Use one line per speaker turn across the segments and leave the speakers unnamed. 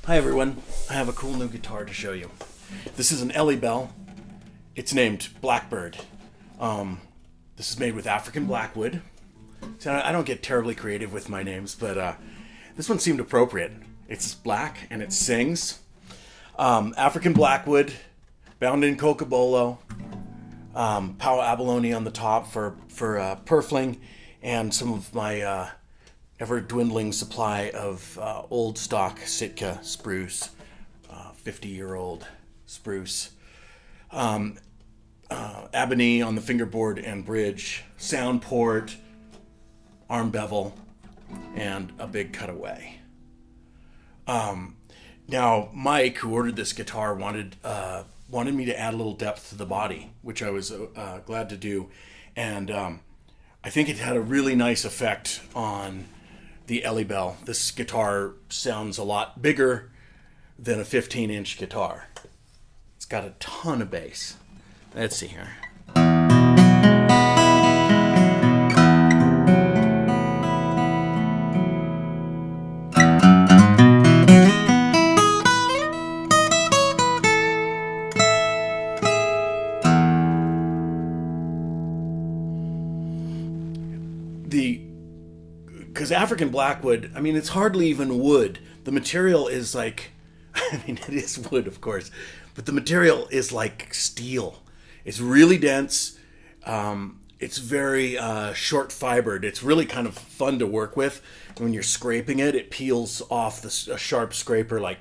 Hi everyone, I have a cool new guitar to show you. This is an Elliebelle. It's named Blackbird. This is made with African Blackwood. So I don't get terribly creative with my names, but this one seemed appropriate. It's black and it sings. African Blackwood, bound in cocobolo, Pau abalone on the top for purfling, and some of my ever-dwindling supply of old stock Sitka spruce, 50-year-old spruce. Ebony on the fingerboard and bridge, sound port, arm bevel, and a big cutaway. Now, Mike, who ordered this guitar, wanted me to add a little depth to the body, which I was glad to do, and I think it had a really nice effect on the Elliebelle. This guitar sounds a lot bigger than a 15-inch guitar. It's got a ton of bass. Let's see here. Because African Blackwood, I mean, it's hardly even wood. The material is like, I mean, it is wood, of course, but the material is like steel. It's really dense. It's very short fibered. It's really kind of fun to work with. When you're scraping it, it peels off a sharp scraper like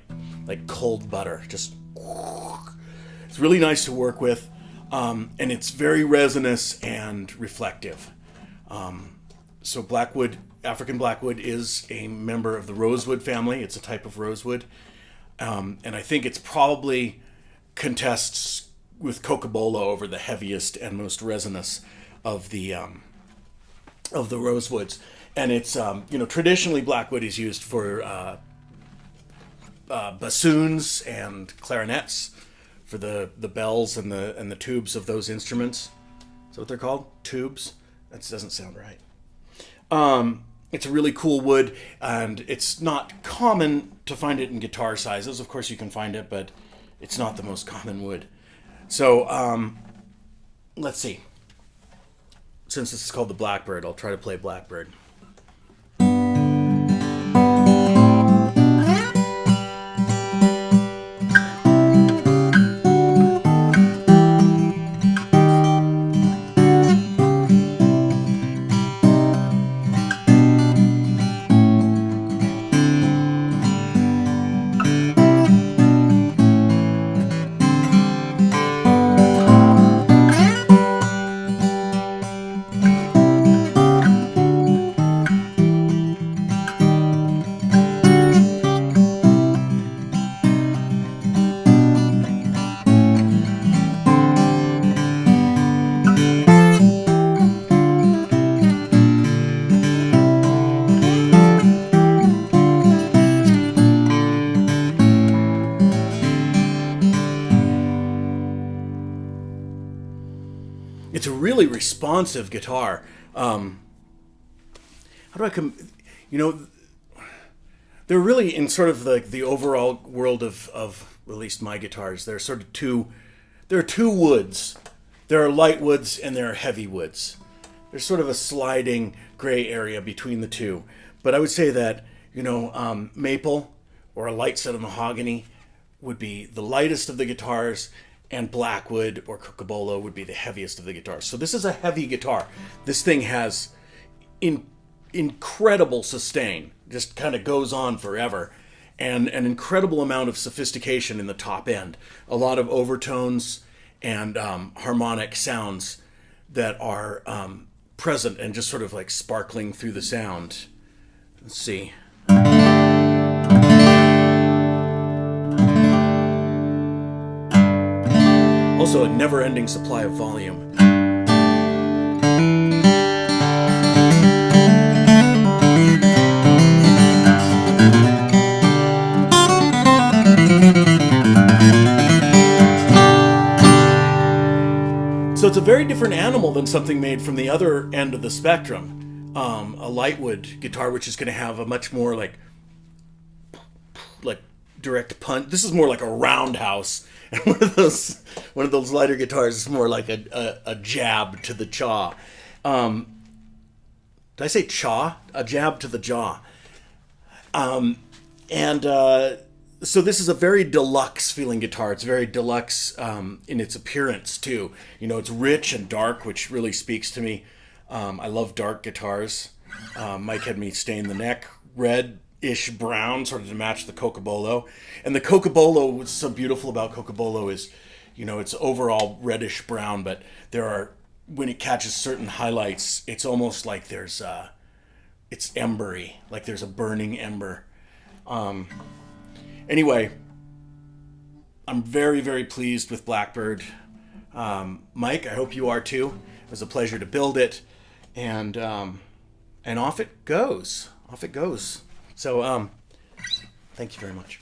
cold butter. Just, it's really nice to work with, and it's very resinous and reflective. So Blackwood, African Blackwood, is a member of the rosewood family. It's a type of rosewood, and I think it's probably contests with cocobolo over the heaviest and most resinous of the rosewoods. And it's traditionally Blackwood is used for bassoons and clarinets, for the bells and the tubes of those instruments. Is that what they're called? Tubes? That doesn't sound right. It's a really cool wood, and it's not common to find it in guitar sizes. Of course you can find it, but it's not the most common wood. So, let's see. Since this is called the Blackbird, I'll try to play Blackbird. It's a really responsive guitar. How do I they're really in sort of like the overall world of at least my guitars. There are two woods. There are light woods and there are heavy woods. There's sort of a sliding gray area between the two. But I would say that, maple or a light set of mahogany would be the lightest of the guitars, and Blackwood or cocobolo would be the heaviest of the guitars. So this is a heavy guitar. This thing has incredible sustain, just kind of goes on forever, and an incredible amount of sophistication in the top end. A lot of overtones and harmonic sounds that are present and just sort of like sparkling through the sound. Let's see. Also, a never-ending supply of volume. So it's a very different animal than something made from the other end of the spectrum. A lightwood guitar, which is going to have a much more like direct punch. This is more like a roundhouse, and one of those lighter guitars is more like a jab to the jaw. Did I say chaw? A jab to the jaw. And so this is a very deluxe feeling guitar. It's very deluxe in its appearance too. You know, it's rich and dark, which really speaks to me. I love dark guitars. Mike had me stain the neck red-ish brown, sort of to match the Cocobolo. And the Cocobolo, what's so beautiful about Cocobolo is, you know, it's overall reddish brown, but there are, when it catches certain highlights, it's almost like it's embery, like there's a burning ember. Anyway, I'm very, very pleased with Blackbird. Mike, I hope you are too. It was a pleasure to build it, and off it goes. Off it goes. So, thank you very much.